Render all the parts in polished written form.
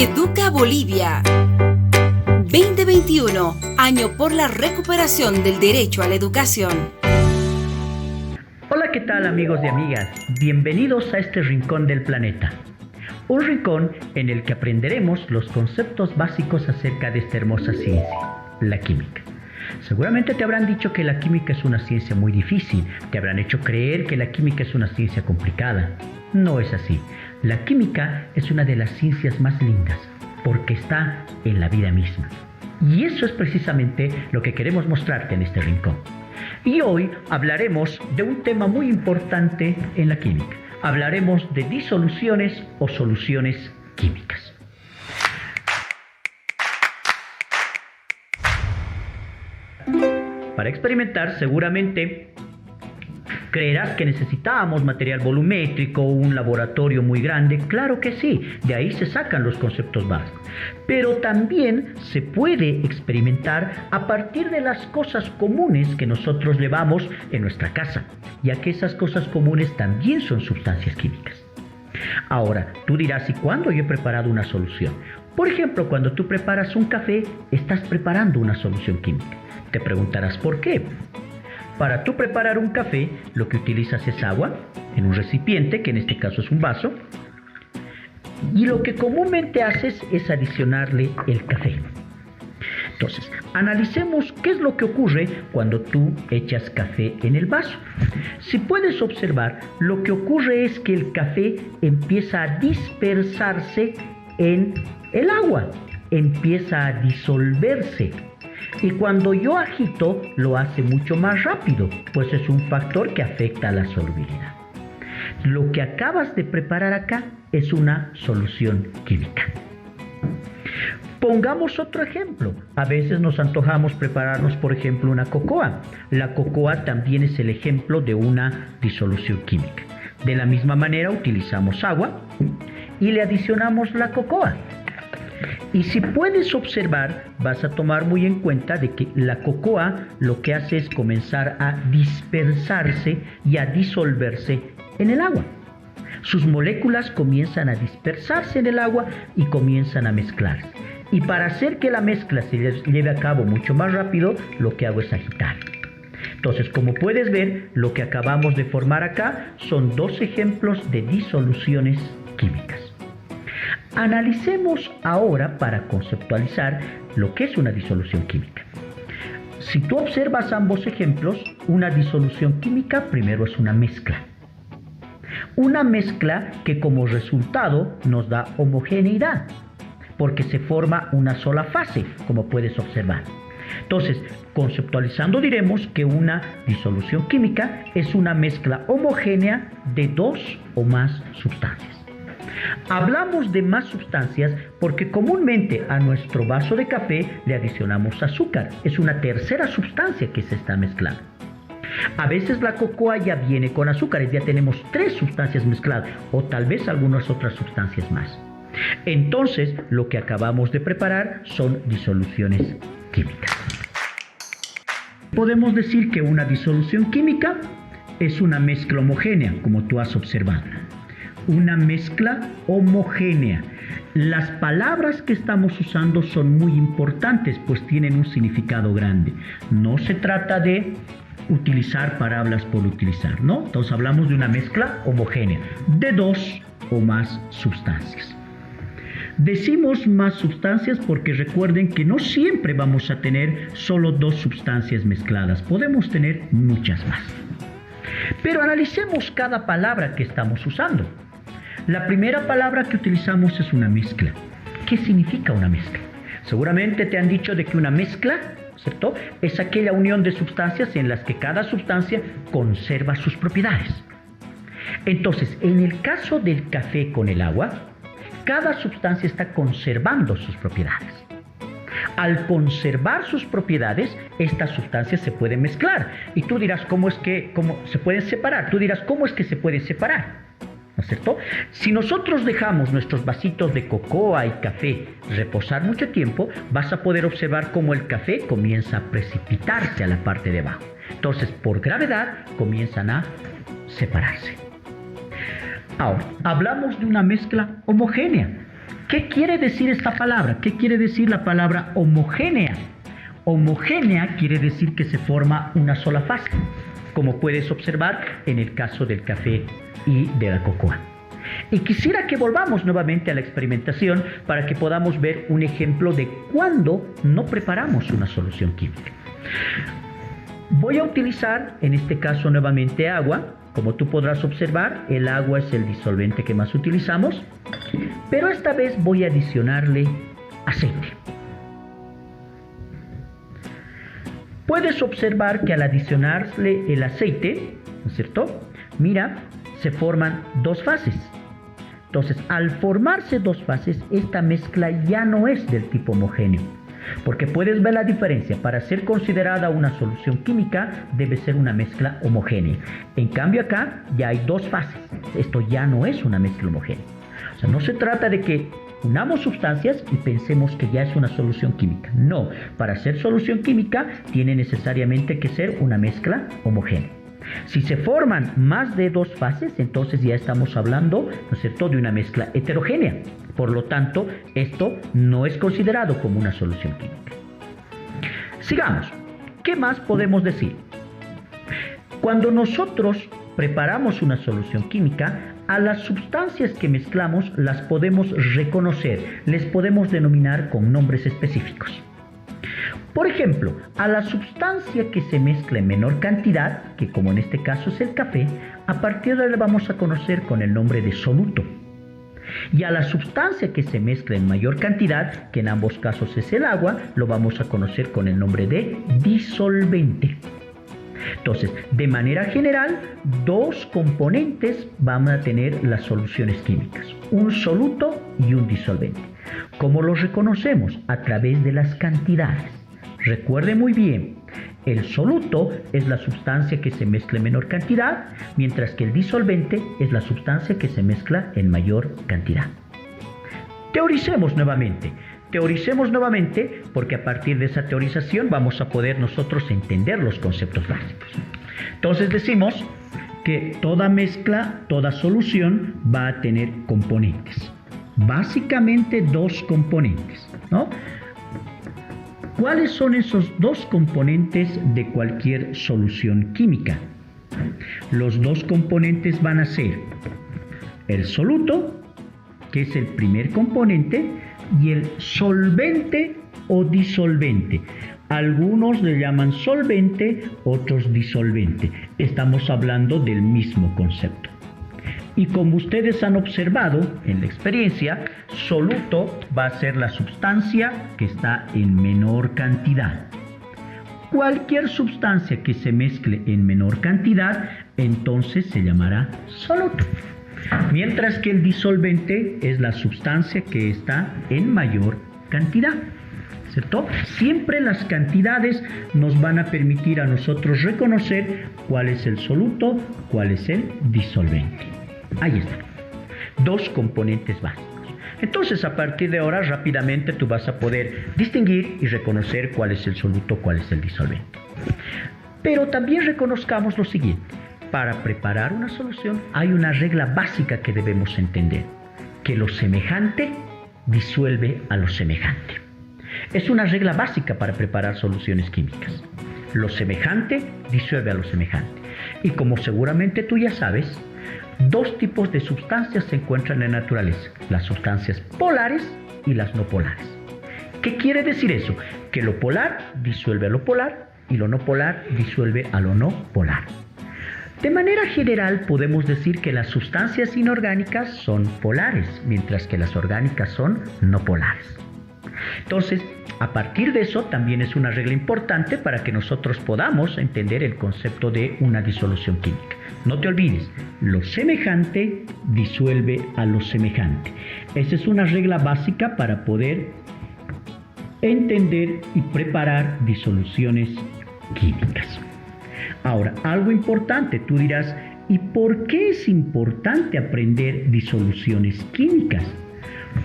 Educa Bolivia. 2021, año por la recuperación del derecho a la educación. Hola, ¿qué tal amigos y amigas? Bienvenidos a este rincón del planeta. Un rincón en el que aprenderemos los conceptos básicos acerca de esta hermosa ciencia, la química. Seguramente te habrán dicho que la química es una ciencia muy difícil, te habrán hecho creer que la química es una ciencia complicada. No es así. La química es una de las ciencias más lindas, porque está en la vida misma. Y eso es precisamente lo que queremos mostrarte en este rincón. Y hoy hablaremos de un tema muy importante en la química. Hablaremos de disoluciones o soluciones químicas. Para experimentar, seguramente creerás que necesitábamos material volumétrico, un laboratorio muy grande. Claro que sí, de ahí se sacan los conceptos básicos. Pero también se puede experimentar a partir de las cosas comunes que nosotros llevamos en nuestra casa, ya que esas cosas comunes también son sustancias químicas. Ahora, tú dirás, ¿y cuándo yo he preparado una solución? Por ejemplo, cuando tú preparas un café, estás preparando una solución química. Te preguntarás, ¿por qué? Para tú preparar un café, lo que utilizas es agua en un recipiente, que en este caso es un vaso, y lo que comúnmente haces es adicionarle el café. Entonces, analicemos qué es lo que ocurre cuando tú echas café en el vaso. Si puedes observar, lo que ocurre es que el café empieza a dispersarse en el agua, empieza a disolverse. Y cuando yo agito, lo hace mucho más rápido, pues es un factor que afecta a la solubilidad. Lo que acabas de preparar acá es una solución química. Pongamos otro ejemplo. A veces nos antojamos prepararnos, por ejemplo, una cocoa. La cocoa también es el ejemplo de una disolución química. De la misma manera utilizamos agua y le adicionamos la cocoa. Y si puedes observar, vas a tomar muy en cuenta de que la cocoa lo que hace es comenzar a dispersarse y a disolverse en el agua. Sus moléculas comienzan a dispersarse en el agua y comienzan a mezclarse. Y para hacer que la mezcla se lleve a cabo mucho más rápido, lo que hago es agitar. Entonces, como puedes ver, lo que acabamos de formar acá son dos ejemplos de disoluciones químicas. Analicemos ahora para conceptualizar lo que es una disolución química. Si tú observas ambos ejemplos, una disolución química primero es una mezcla. Una mezcla que como resultado nos da homogeneidad, porque se forma una sola fase, como puedes observar. Entonces, conceptualizando diremos que una disolución química es una mezcla homogénea de dos o más sustancias. Hablamos de más sustancias porque comúnmente a nuestro vaso de café le adicionamos azúcar. Es una tercera sustancia que se está mezclando. A veces la cocoa ya viene con azúcares, ya tenemos tres sustancias mezcladas o tal vez algunas otras sustancias más. Entonces, lo que acabamos de preparar son disoluciones químicas. Podemos decir que una disolución química es una mezcla homogénea, como tú has observado. Una mezcla homogénea. Las palabras que estamos usando son muy importantes, pues tienen un significado grande. No se trata de utilizar palabras por utilizar, ¿no? Entonces hablamos de una mezcla homogénea de dos o más sustancias. Decimos más sustancias porque recuerden que no siempre vamos a tener solo dos sustancias mezcladas, podemos tener muchas más. Pero analicemos cada palabra que estamos usando. La primera palabra que utilizamos es una mezcla. ¿Qué significa una mezcla? Seguramente te han dicho de que una mezcla, ¿cierto?, es aquella unión de sustancias en las que cada sustancia conserva sus propiedades. Entonces, en el caso del café con el agua, cada sustancia está conservando sus propiedades. Al conservar sus propiedades, estas sustancias se pueden mezclar. Y tú dirás, ¿cómo se pueden separar? Tú dirás, ¿cómo es que se pueden separar? ¿No es cierto? Si nosotros dejamos nuestros vasitos de cocoa y café reposar mucho tiempo, vas a poder observar cómo el café comienza a precipitarse a la parte de abajo. Entonces, por gravedad, comienzan a separarse. Ahora, hablamos de una mezcla homogénea. ¿Qué quiere decir esta palabra? ¿Qué quiere decir la palabra homogénea? Homogénea quiere decir que se forma una sola fase, como puedes observar en el caso del café y de la cocoa. Y quisiera que volvamos nuevamente a la experimentación para que podamos ver un ejemplo de cuando no preparamos una solución química. Voy a utilizar en este caso nuevamente agua. Como tú podrás observar, el agua es el disolvente que más utilizamos, pero esta vez voy a adicionarle aceite. Puedes observar que al adicionarle el aceite, ¿no es cierto? Mira, se forman dos fases. Entonces, al formarse dos fases, esta mezcla ya no es del tipo homogéneo. Porque puedes ver la diferencia. Para ser considerada una solución química, debe ser una mezcla homogénea. En cambio acá ya hay dos fases. Esto ya no es una mezcla homogénea. O sea, no se trata de que unamos sustancias y pensemos que ya es una solución química. No, para ser solución química tiene necesariamente que ser una mezcla homogénea. Si se forman más de dos fases, entonces ya estamos hablando, ¿no es cierto?, de una mezcla heterogénea. Por lo tanto, esto no es considerado como una solución química. Sigamos. ¿Qué más podemos decir? Cuando nosotros preparamos una solución química, a las sustancias que mezclamos las podemos reconocer, les podemos denominar con nombres específicos. Por ejemplo, a la sustancia que se mezcla en menor cantidad, que como en este caso es el café, a partir de ahora vamos a conocer con el nombre de soluto. Y a la sustancia que se mezcla en mayor cantidad, que en ambos casos es el agua, lo vamos a conocer con el nombre de disolvente. Entonces, de manera general, dos componentes van a tener las soluciones químicas, un soluto y un disolvente. ¿Cómo los reconocemos? A través de las cantidades. Recuerde muy bien, el soluto es la sustancia que se mezcla en menor cantidad, mientras que el disolvente es la sustancia que se mezcla en mayor cantidad. Teoricemos nuevamente porque a partir de esa teorización vamos a poder nosotros entender los conceptos básicos. Entonces decimos que toda mezcla, toda solución va a tener componentes. Básicamente dos componentes, ¿no? ¿Cuáles son esos dos componentes de cualquier solución química? Los dos componentes van a ser el soluto, que es el primer componente, y el solvente o disolvente. Algunos le llaman solvente, otros disolvente. Estamos hablando del mismo concepto. Y como ustedes han observado en la experiencia, soluto va a ser la sustancia que está en menor cantidad. Cualquier sustancia que se mezcle en menor cantidad, entonces se llamará soluto. Mientras que el disolvente es la sustancia que está en mayor cantidad, ¿cierto? Siempre las cantidades nos van a permitir a nosotros reconocer cuál es el soluto, cuál es el disolvente. Ahí está. Dos componentes básicos. Entonces, a partir de ahora, rápidamente tú vas a poder distinguir y reconocer cuál es el soluto, cuál es el disolvente. Pero también reconozcamos lo siguiente. Para preparar una solución hay una regla básica que debemos entender, que lo semejante disuelve a lo semejante. Es una regla básica para preparar soluciones químicas. Lo semejante disuelve a lo semejante. Y como seguramente tú ya sabes, dos tipos de sustancias se encuentran en la naturaleza, las sustancias polares y las no polares. ¿Qué quiere decir eso? Que lo polar disuelve a lo polar y lo no polar disuelve a lo no polar. De manera general podemos decir que las sustancias inorgánicas son polares, mientras que las orgánicas son no polares. Entonces, a partir de eso también es una regla importante para que nosotros podamos entender el concepto de una disolución química. No te olvides, lo semejante disuelve a lo semejante. Esa es una regla básica para poder entender y preparar disoluciones químicas. Ahora, algo importante, tú dirás, ¿y por qué es importante aprender disoluciones químicas?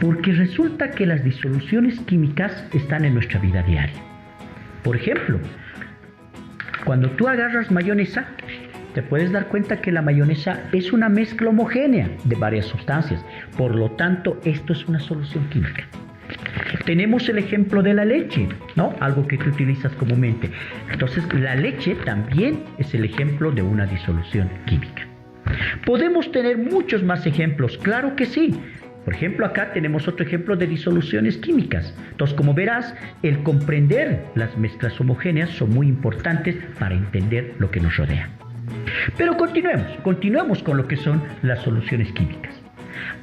Porque resulta que las disoluciones químicas están en nuestra vida diaria. Por ejemplo, cuando tú agarras mayonesa te puedes dar cuenta que la mayonesa es una mezcla homogénea de varias sustancias. Por lo tanto, esto es una solución química. Tenemos el ejemplo de la leche, ¿no? Algo que tú utilizas comúnmente. Entonces, la leche también es el ejemplo de una disolución química. Podemos tener muchos más ejemplos, claro que sí. Por ejemplo, acá tenemos otro ejemplo de disoluciones químicas. Entonces, como verás, el comprender las mezclas homogéneas son muy importantes para entender lo que nos rodea. Pero continuemos con lo que son las soluciones químicas.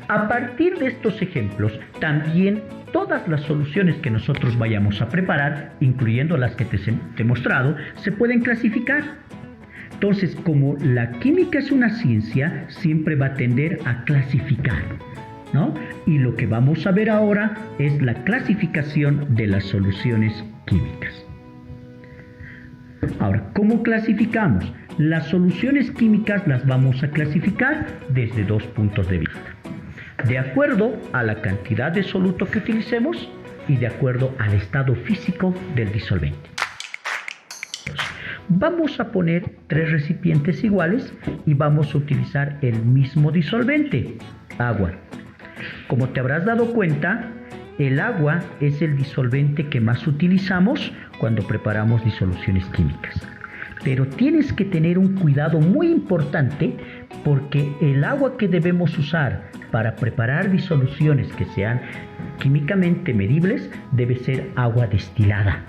A partir de estos ejemplos, también todas las soluciones que nosotros vayamos a preparar, incluyendo las que te he mostrado, se pueden clasificar. Entonces, como la química es una ciencia, siempre va a tender a clasificar, ¿no? Y lo que vamos a ver ahora es la clasificación de las soluciones químicas. Ahora, ¿cómo clasificamos? Las soluciones químicas las vamos a clasificar desde dos puntos de vista. De acuerdo a la cantidad de soluto que utilicemos y de acuerdo al estado físico del disolvente. Vamos a poner 3 recipientes iguales y vamos a utilizar el mismo disolvente, agua. Como te habrás dado cuenta, el agua es el disolvente que más utilizamos cuando preparamos disoluciones químicas. Pero tienes que tener un cuidado muy importante porque el agua que debemos usar para preparar disoluciones que sean químicamente medibles debe ser agua destilada.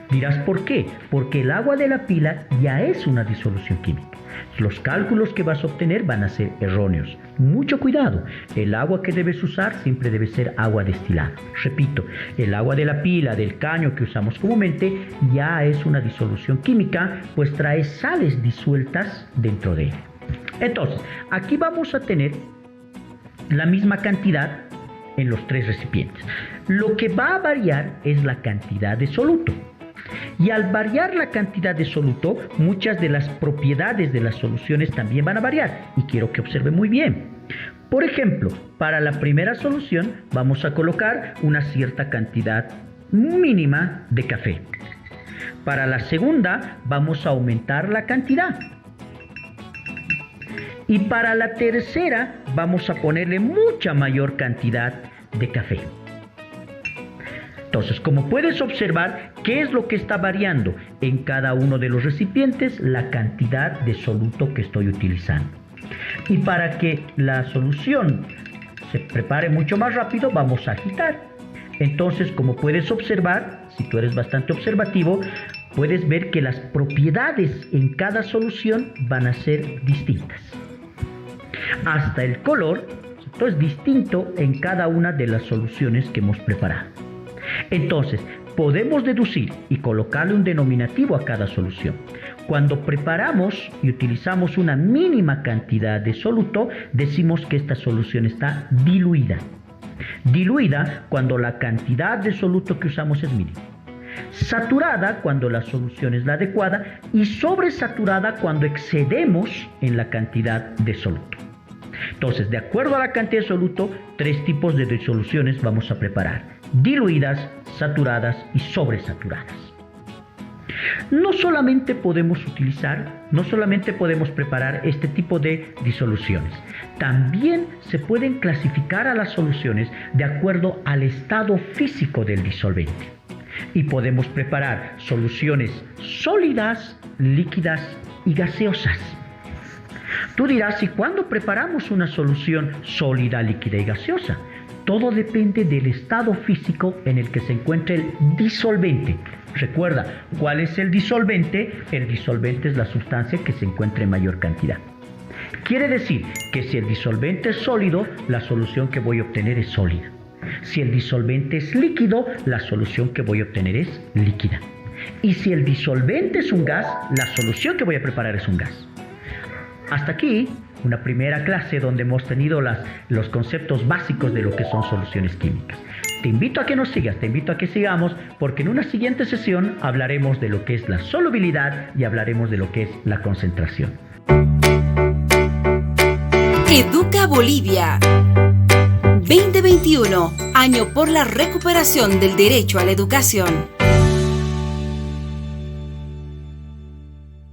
Dirás, ¿por qué? Porque el agua de la pila ya es una disolución química. Los cálculos que vas a obtener van a ser erróneos. Mucho cuidado. El agua que debes usar siempre debe ser agua destilada. Repito, el agua de la pila, del caño que usamos comúnmente, ya es una disolución química, pues trae sales disueltas dentro de él. Entonces, aquí vamos a tener la misma cantidad en los 3 recipientes. Lo que va a variar es la cantidad de soluto. Y al variar la cantidad de soluto, muchas de las propiedades de las soluciones también van a variar. Y quiero que observe muy bien. Por ejemplo, para la primera solución vamos a colocar una cierta cantidad mínima de café. Para la segunda vamos a aumentar la cantidad. Y para la tercera vamos a ponerle mucha mayor cantidad de café. Entonces, como puedes observar, ¿qué es lo que está variando en cada uno de los recipientes? La cantidad de soluto que estoy utilizando. Y para que la solución se prepare mucho más rápido, vamos a agitar. Entonces, como puedes observar, si tú eres bastante observativo, puedes ver que las propiedades en cada solución van a ser distintas. Hasta el color es distinto en cada una de las soluciones que hemos preparado. Entonces, podemos deducir y colocarle un denominativo a cada solución. Cuando preparamos y utilizamos una mínima cantidad de soluto, decimos que esta solución está diluida. Diluida cuando la cantidad de soluto que usamos es mínima. Saturada cuando la solución es la adecuada y sobresaturada cuando excedemos en la cantidad de soluto. Entonces, de acuerdo a la cantidad de soluto, 3 tipos de disoluciones vamos a preparar: diluidas, saturadas y sobresaturadas. No solamente podemos preparar este tipo de disoluciones, también se pueden clasificar a las soluciones de acuerdo al estado físico del disolvente. Y podemos preparar soluciones sólidas, líquidas y gaseosas. Tú dirás, ¿y cuándo preparamos una solución sólida, líquida y gaseosa? Todo depende del estado físico en el que se encuentra el disolvente. Recuerda, ¿cuál es el disolvente? El disolvente es la sustancia que se encuentra en mayor cantidad. Quiere decir que si el disolvente es sólido, la solución que voy a obtener es sólida. Si el disolvente es líquido, la solución que voy a obtener es líquida. Y si el disolvente es un gas, la solución que voy a preparar es un gas. Hasta aquí, una primera clase donde hemos tenido los conceptos básicos de lo que son soluciones químicas. Te invito a que nos sigas, te invito a que sigamos, porque en una siguiente sesión hablaremos de lo que es la solubilidad y hablaremos de lo que es la concentración. Educa Bolivia 2021, año por la recuperación del derecho a la educación.